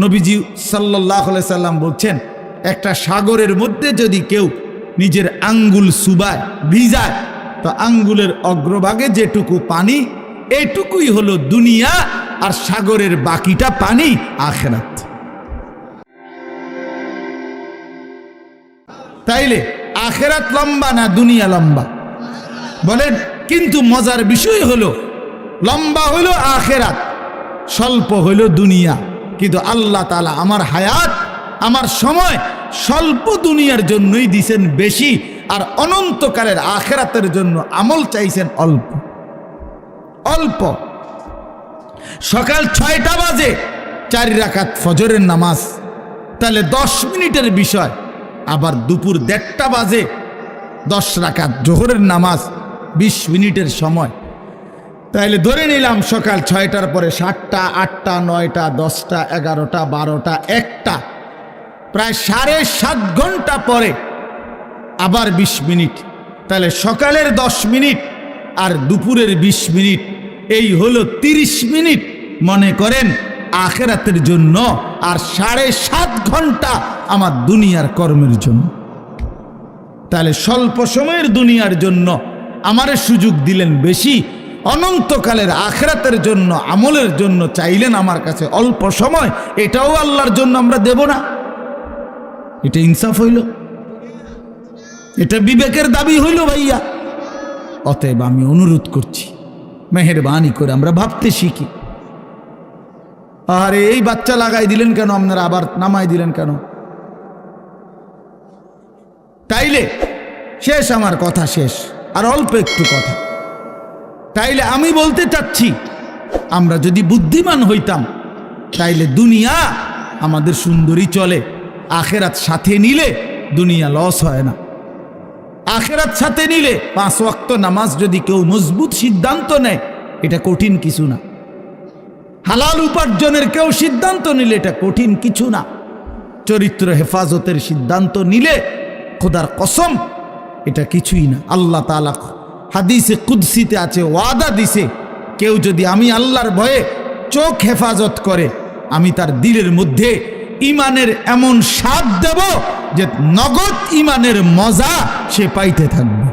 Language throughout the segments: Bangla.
নবীজি সাল্লাল্লাহু আলাইহি সাল্লাম বলছেন, একটা সাগরের মধ্যে যদি কেউ নিজের আঙ্গুল চুবায়, ভিজায়, তো আঙ্গুলের অগ্রভাগে যেটুকু পানি, এইটুকুই হলো দুনিয়া, আর সাগরের বাকিটা পানি আখিরাত। তাইলে আখিরাত লম্বা না দুনিয়া লম্বা? বলেন। কিন্তু মজার বিষয় হলো, লম্বা হলো আখিরাত, স্বল্প হলো দুনিয়া। কিন্তু আল্লাহ তাআলা আমার হায়াত, আমার সময় স্বল্প দুনিয়ার জন্যই দিছেন বেশি, আর অনন্তকালের আখিরাতের জন্য আমল চাইছেন অল্প অল্প। সকাল 6টা বাজে 4 রাকাত ফজরের নামাজ, তাহলে 10 মিনিটের বিষয়। আবার দুপুর 1:30টা বাজে 10 রাকাত জোহরের নামাজ, 20 মিনিটের সময়। তাইলে ধরে নিলাম সকাল 6টার পরে 7টা, 8টা, 9টা, 10টা, 11টা, 12টা, 1টা, প্রায় 7.5 ঘন্টা পরে আবার 20 মিনিট। তাহলে সকালের 10 মিনিট আর দুপুরের 20 মিনিট, এই হলো 30 মিনিট মনে করেন আখিরাতের জন্য, আর 7.5 ঘন্টা আমার দুনিয়ার কর্মের জন্য। তাহলে স্বল্প সময়ের দুনিয়ার জন্য আমারে সুযোগ দিলেন বেশি, অনন্তকালের আখিরাতের জন্য আমলের জন্য চাইলেন আমার কাছে অল্প সময়। এটাও আল্লাহর জন্য আমরা দেব না? এটা ইনসাফ হইল? এটা বিবেকের দাবি হইল ভাইয়া? অতএব আমি অনুরোধ করছি, মেহেরবানি করে আমরা ভাবতে শিখি। আরে এই বাচ্চা লাগাই দিলেন কেন আপনারা, আবার নামাই দিলেন কেন? তাইলে শেষ, আমার কথা শেষ, আর অল্প একটু কথা। তাইলে আমি বলতে চাচ্ছি, আমরা যদি বুদ্ধিমান হইতাম তাইলে দুনিয়া আমাদের সুন্দরী চলে, আখিরাত সাথে নিলে দুনিয়া লস হয় না। আখিরাত সাথে নিলে 5 ওয়াক্ত নামাজ যদি কেউ মজবুত সিদ্ধান্ত নেয়, এটা কঠিন কিছু না। হালাল উপার্জনের কেউ সিদ্ধান্ত নিলে এটা কঠিন কিছু না। চরিত্র হেফাজতের সিদ্ধান্ত নিলে খোদার কসম এটা কিছুই না। আল্লাহ তাআলা হাদিসে কুদসিতে আছে, ওয়াদা দিছে, কেউ যদি আমি আল্লাহর ভয়ে চোখ হেফাজত করে, আমি তার দিলের মধ্যে ইমানের এমন স্বাদ দেব যে নগদ ইমানের মজা সে পাইতে থাকবে।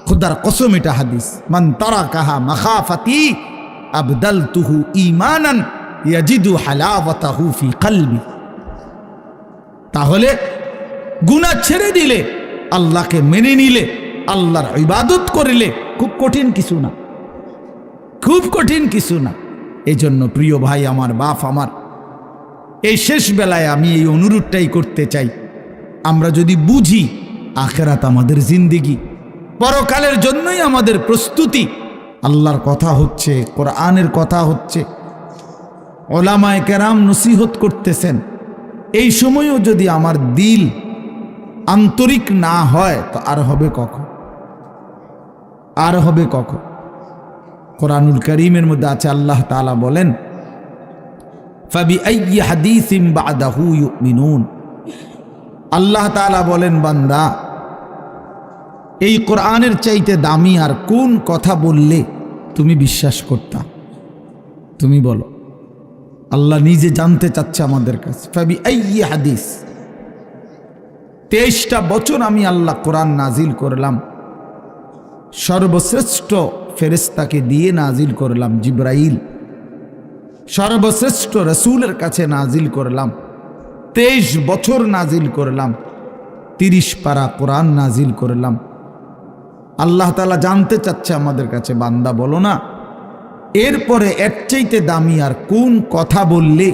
খোদার কসম, এটা হাদিস। মান তারাকাহা মাখাফাতি আবদালতুহু ঈমানান ইয়াজিদু হালাওয়াতাহু ফি কলবি। তাহলে গুনাহ ছেড়ে দিলে, আল্লাহকে মেনে নিলে, আল্লাহর ইবাদত করিলে খুব কঠিন কিছু না, খুব কঠিন কিছু না। এই জন্য প্রিয় ভাই আমার, বাপ আমার, এই শেষ বেলায় আমি এই অনুরোধটাই করতে চাই, আমরা যদি বুঝি আখিরাত আমাদের জিন্দেগি, পরকালের জন্যই আমাদের প্রস্তুতি। আল্লাহর কথা হচ্ছে, কোরআনের কথা হচ্ছে, ওলামায়ে কেরাম নসিহত করতেছেন, এই সময়ও যদি আমার দিল আন্তরিক না হয় তো আর হবে কখন? আর হবে কখন? কোরআনুল কারীমের মধ্যে আছে, আল্লাহ তাআলা বলেন, ফাবিআইয়ি হাদিসিন বা'দাহু ইউমিনুন। আল্লাহ তাআলা বলেন, বান্দা, এই কোরআনের চাইতে দামি আর কোন কথা বললে তুমি বিশ্বাস করতা? তুমি বলো। আল্লাহ নিজে জানতে চাচ্ছে আমাদের কাছে। ফাবিআইয়ি হাদিস, 23টা বছর আমি আল্লাহ কোরআন নাজিল করলাম, সর্বশ্রেষ্ঠ ফেরেশতাকে দিয়ে নাজিল করলাম, জিবরাইল, সর্বশ্রেষ্ঠ রাসূলের কাছে নাজিল করলাম, 23 বছর নাজিল করলাম, 30 পারা কোরআন নাজিল করলাম। আল্লাহ তাআলা জানতে চাচ্ছে আমাদের কাছে, বান্দা বলো না, এরপরে এর চাইতে দামি আর কোন কথা বললে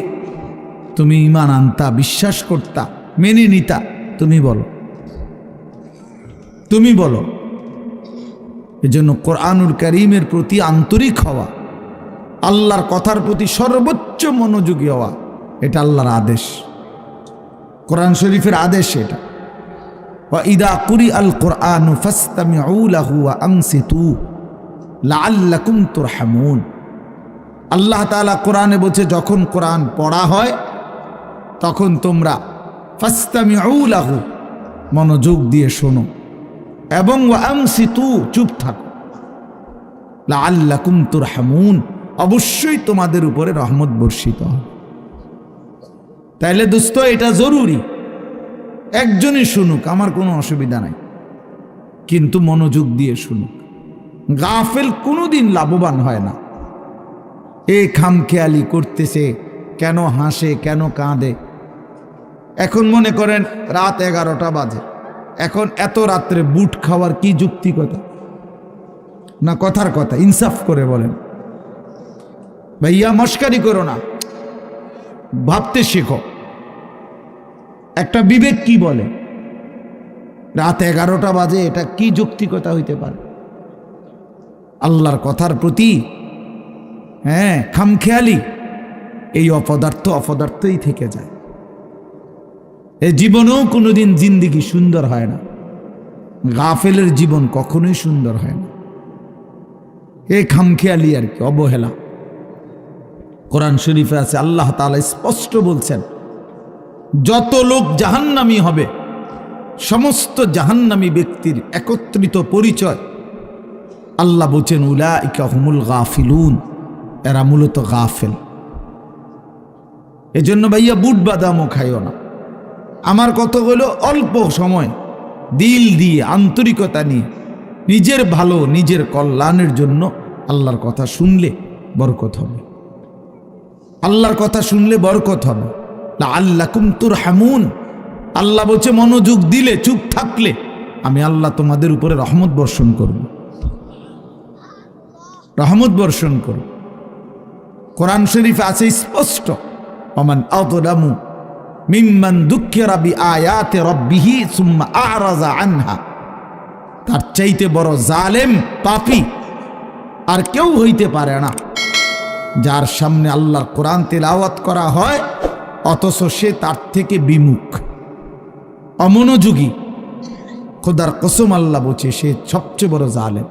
তুমি ঈমান আনতা, বিশ্বাস করতা, মেনে নিতা? তুমি বলো, তুমি বলো। এজন্য কোরআনুল কারীমের প্রতি আন্তরিক হওয়া, আল্লাহর কথার প্রতি সর্বোচ্চ মনোযোগী হওয়া, এটা আল্লাহর আদেশ, কোরআন শরীফের আদেশ এটা। ওয়া ইদা কুরিআল কুরআনু ফাসতামিউ লাহু ওয়া আনসিতু লাআল্লাকুম তুরহামুন। আল্লাহ তাআলা কোরআনে বলছে, যখন কোরআন পড়া হয় তখন তোমরা ফাসতামিউ লাহু, মনোযোগ দিয়ে শোনো, এবং ওয়া আনসিতু, চুপ থাকো, লাআল্লাকুম তুরহামুন, অবশ্যই তোমাদের উপরে রহমত বর্ষিত হবে। তাইলে দোস্ত এটা জরুরি, একজনই শুনুক, আমার কোনো অসুবিধা নাই, কিন্তু মনোযোগ দিয়ে শুনুক। গাফেল কোনোদিন লাভবান হয় না। এ খামখেয়ালি করতেছে, কেন হাসে, কেন কাঁদে। এখন মনে করেন রাত 11টা বাজে, এখন এত রাত্রে বুট খাওয়ার কি যুক্তিকতা? না কথার কথা, ইনসাফ করে বলেন। ভাইয়া মস্কারি করো না, ভাবতে শেখো। একটা বিবেক কি বলে? রাত 11টা বাজে, এটা কি যৌক্তিকতা হইতে পারে? আল্লাহর কথার প্রতি খামখেয়ালি, এই অপদার্থই থেকে যায়। এই জীবনেও কোনোদিন জিন্দেগি সুন্দর হয় না। গাফেলের জীবন কখনোই সুন্দর হয় না। এই খামখেয়ালি আর কি, অবহেলা। কোরআন শরীফে আছে, আল্লাহ তাআলা স্পষ্ট বলছেন, যত লোক জাহান্নামী হবে, সমস্ত জাহান্নামী ব্যক্তির একত্রিত পরিচয় আল্লাহ বলছেন, উলাইকা হুমুল গাফিলুন, এরা মূলত গাফেল। এজন্য ভাইয়া বুট বাদামও খাইও না। আমার কত হলো, অল্প সময় দিল দিয়ে, আন্তরিকতা নিয়ে, নিজের ভালো, নিজের কল্যাণের জন্য আল্লাহর কথা শুনলে বরকত হবে। আল্লাহর কথা শুনলে বরকত হবে। লাআল্লাকুম তুরহামুন, আল্লাহ বলছে মনোযোগ দিলে, চুপ থাকলে আমি আল্লাহ তোমাদের উপরে রহমত বর্ষণ করব, রহমত বর্ষণ করব। কোরআন শরীফে আছে স্পষ্ট, ওমান আযলামু মিম্মান যুক্কিরা বিআয়াতি রাব্বিহি সুম্মা আ'রাযা আনহা, তার চাইতে বড় জালেম, পাপী আর কেউ হইতে পারে না, যার সামনে আল্লাহর কোরআন তেলাওয়াত করা হয় অথচ সে তার থেকে বিমুখ, অমনোযোগী। খোদার কসম আল্লাহ বলছে, সে সবচেয়ে বড় জালেম।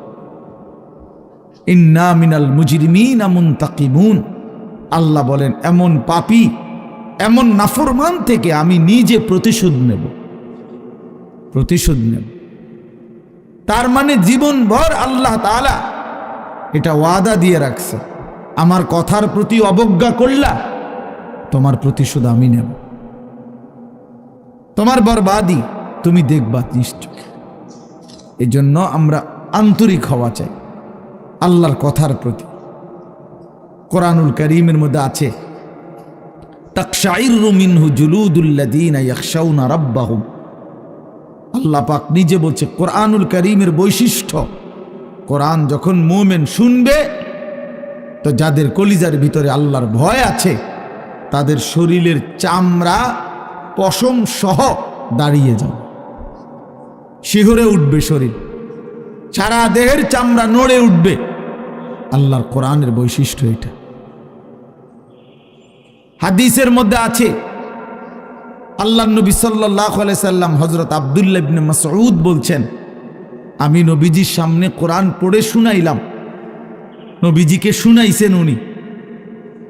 ইন্না মিনাল মুজরিমিনা মুনতাকিমুন, আল্লাহ বলেন এমন পাপী, এমন নাফরমান থেকে আমি নিজে প্রতিশোধ নেব, প্রতিশোধ নেব। তার মানে জীবনভর আল্লাহ তাআলা এটা ওয়াদা দিয়ে রাখছে, আমার কথার প্রতি অবজ্ঞা করলা, তোমার প্রতিশোধ আমি নেব, তোমার বরবাদি তুমি দেখবা নিশ্চয়। এই জন্য আমরা আন্তরিক হওয়া চাই আল্লাহর কথার প্রতি। কোরআনুল কারীমের মধ্যে আছে, তাকশাইরু মিনহু জুলুদুল্লাযীনা ইয়াখশাউনা রাব্বাহুম, আল্লাহ পাক নিজে বলছে কোরআনুল কারীমের বৈশিষ্ট্য, কোরআন যখন মুমিন শুনবে তো যাদের কলিজার ভিতরে আল্লাহর ভয় আছে তাদের শরীরের চামড়া পশম সহ দাঁড়িয়ে যাবে, শিহরে উঠবে শরীর, সারা দেহের চামড়া নড়ে উঠবে। আল্লাহর কোরআনের বৈশিষ্ট্য এটা। হাদিসের মধ্যে আছে, আল্লাহর নবী সাল্লাল্লাহু আলাইহি সাল্লাম হযরত আব্দুল্লাহ ইবনে মাসউদ বলছেন, আমি নবীজির সামনে কোরআন পড়ে শুনাইলাম, নবীজিকে শুনাইছেন উনি।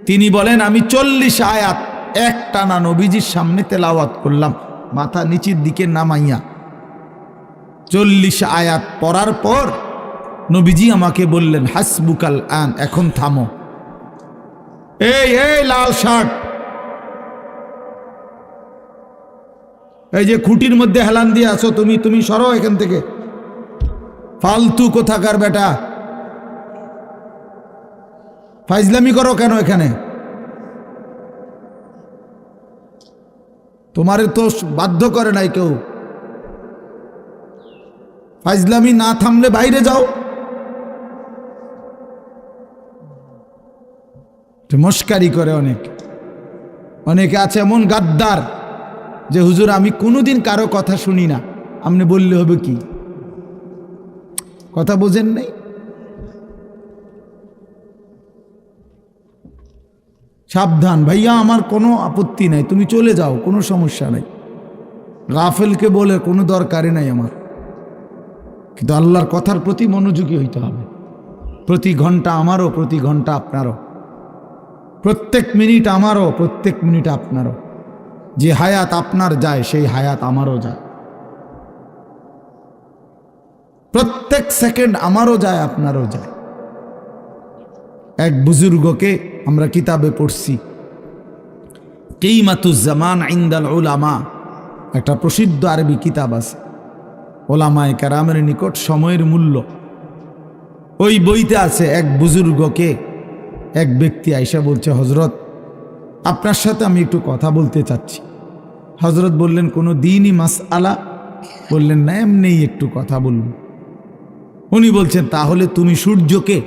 তিনি বলেন, আমি 40 আয়াত একটানা নবীজির সামনে তেলাওয়াত করলাম, মাথা নিচের দিকে নামাইয়া। 40 আয়াত পড়ার পর নবীজি আমাকে বললেন, হাসবুকাল আন, এখন থামো। এই লাল শার্ট, এই যে খুঁটির মধ্যে হেলান দিয়ে আছো তুমি সরো এখান থেকে, ফালতু কোথাকার বেটা, ফাইজলামি করো কেন এখানে? তোমারে তো বাধ্য করে নাই কেউ, ফাইজলামি না থামলে বাইরে যাও। মস্কারি করে অনেকে আছে এমন গাদ্দার যে হুজুর আমি কোনোদিন কারো কথা শুনি না, আপনি বললে হবে কি? কথা বোঝেন নাই? সাবধান ভাইয়া, আমার কোনো আপত্তি নাই, তুমি চলে যাও, কোনো সমস্যা নাই। গাফেলকে বলে কোনো দরকারই নাই আমার, কিন্তু আল্লাহর কথার প্রতি মনোযোগী হইতে হবে। প্রতি ঘন্টা আমারও, প্রতি ঘন্টা আপনারও, প্রত্যেক মিনিট আমারও, প্রত্যেক মিনিট আপনারও। যে হায়াত আপনার যায় সেই হায়াত আমারও যায়, প্রত্যেক সেকেন্ড আমারও যায়, আপনারও যায়। এক বুজুর্গকে আমরা কিতাবে পড়ছি, কিমাতুজ জামান ইনদাল উলামা, একটা প্রসিদ্ধ আরবি কিতাব আছে, ওলামায়ে কেরামের নিকট সময়ের মূল্য। ওই বইতে আছে, এক বুজুর্গকে এক ব্যক্তি আইসা বলছে, হজরত আপনার সাথে আমি একটু কথা বলতে চাচ্ছি। হজরত বললেন, কোনো দিনই মাসআলা? বললেন, না, এমনিই একটু কথা বলব। উনি বলছেন, তাহলে তুমি সূর্যকে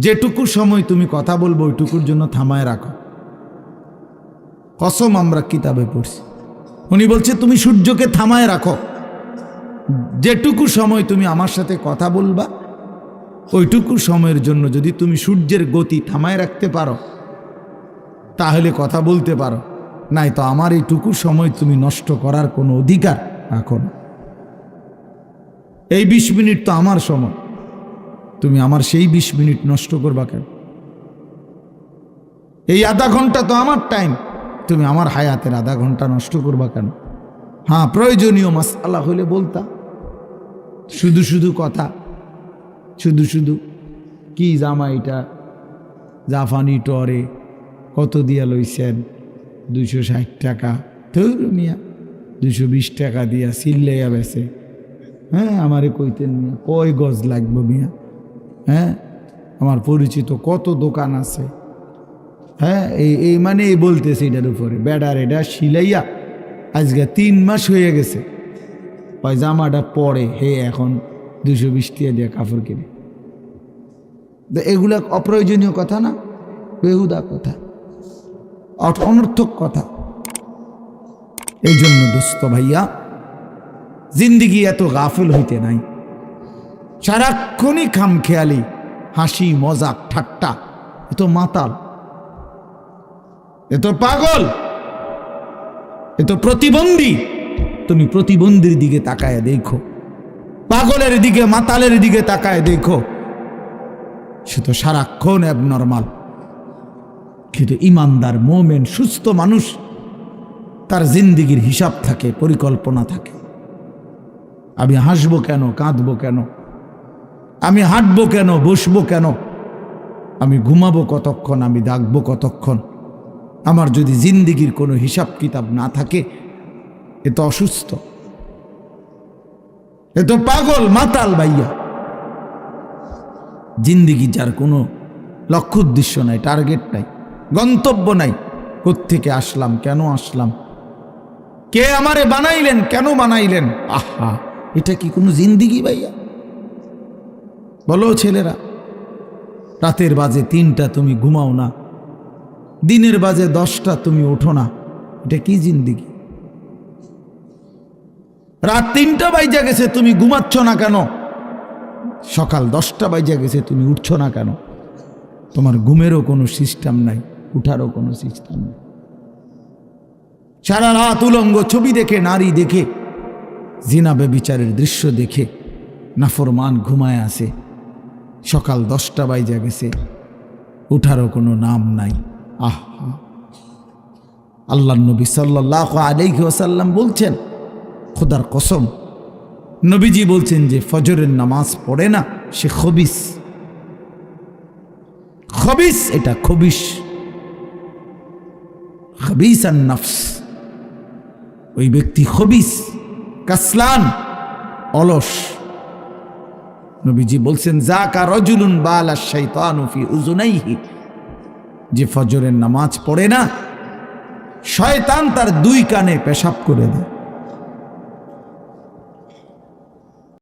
যেটুকু সময় তুমি কথা বলবো ওইটুকুর জন্য থামায় রাখো। কসম, আমরা কিতাবে পড়ছি। উনি বলছে, তুমি সূর্যকে থামায় রাখো, যেটুকু সময় তুমি আমার সাথে কথা বলবা ওইটুকু সময়ের জন্য যদি তুমি সূর্যের গতি থামায় রাখতে পারো তাহলে কথা বলতে পারো, নাই তো আমার এইটুকু সময় তুমি নষ্ট করার কোনো অধিকার রাখো না। এই 20 মিনিট তো আমার সময়, তুমি আমার সেই 20 মিনিট নষ্ট করবা কেন? এই আধা ঘন্টা তো আমার টাইম, তুমি আমার হায়াতের আধা ঘন্টা নষ্ট করবা কেন? হ্যাঁ, প্রয়োজনীয় মাসআলা হলে বলতা, শুধু শুধু কথা, শুধু শুধু কি জামা এটা জাফানি টরে কত দিয়া লইছেন? 260 টাকা। ধুর মিয়া, 220 টাকা দিয়া সিল্লাইয়া বেছে। হ্যাঁ, আমারে কইতেন মিয়া, কয় গজ লাগবে মিয়া? হ্যাঁ, আমার পরিচিত কত দোকান আছে। হ্যাঁ, এই মানে এই বলতেছে এটার উপরে বেডার এটা সিলাইয়া আজকে 3 মাস হয়ে গেছে, ওই জামাটা পরে হে এখন 220 টাকা দিয়ে কাপড় কিনে। এগুলা অপ্রয়োজনীয় কথা না, বেহুদা কথা, অনর্থক কথা। এই জন্য দোস্ত ভাইয়া, জিন্দিগি এত গাফিল হইতে নাই। সারাক্ষণই খামখেয়ালি, হাসি মজাক ঠাট্টা, এত মাতাল, এত পাগল, এত প্রতিবন্ধী। তুমি প্রতিবন্ধীর দিকে তাকায় দেখো, পাগলের দিকে মাতালের দিকে তাকায় দেখো, সে তো সারাক্ষণ অ্যাবনর্মাল। কিন্তু ইমানদার মোমেন সুস্থ মানুষ, তার জিন্দিগির হিসাব থাকে, পরিকল্পনা থাকে। আমি হাসবো কেন, কাঁদবো কেন, আমি হাঁটবো কেন, বসবো কেন, আমি ঘুমাবো কতক্ষণ, আমি ডাকবো কতক্ষণ। আমার যদি জিন্দিগির কোনো হিসাব কিতাব না থাকে, এ তো অসুস্থ, এ তো পাগল মাতাল ভাইয়া। জিন্দিগি যার কোনো লক্ষ্য উদ্দেশ্য নাই, টার্গেট নাই, গন্তব্য নাই, কোত্থেকে আসলাম, কেন আসলাম, কে আমারে বানাইলেন, কেন বানাইলেন, আহা, এটা কি কোনো জিন্দিগি ভাইয়া? বলো ছেলেরা, রাতের বাজে 3টা তুমি ঘুমাও না, দিনের বাজে 10টা তুমি ওঠো না, এটা কি জিন্দিগি? রাত 3টা বাজে গেছে তুমি ঘুমাচ্ছ না কেন? সকাল 10টা বাজে গেছে তুমি উঠছো না কেন? তোমার ঘুমেরও কোনো সিস্টেম নাই, উঠারও কোনো সিস্টেম নেই। সারা রাত উলঙ্গ ছবি দেখে, নারী দেখে, জিনা ব্যভিচারের দৃশ্য দেখে নাফরমান ঘুমায় আছে। সকাল 10টা বাজে গেছে, উঠারও কোনো নাম নাই। আহা, আল্লাহর নবী সাল্লাল্লাহু আলাইহি ওয়াসাল্লাম বলছেন, খোদার কসম, নবীজি বলছেন যে ফজরের নামাজ পড়ে না সে খবিস। খবিস, এটা খবিস, খবিস আন নফস, ওই ব্যক্তি খবিস, কাসলান, অলস। নবীজি বলছেন, যাকা রাজুলুন বালা শাইতানু ফি উযুনাইহি, যে ফজরের নামাজ পড়ে না, শয়তান তার 2 কানে পেশাব করে দেয়।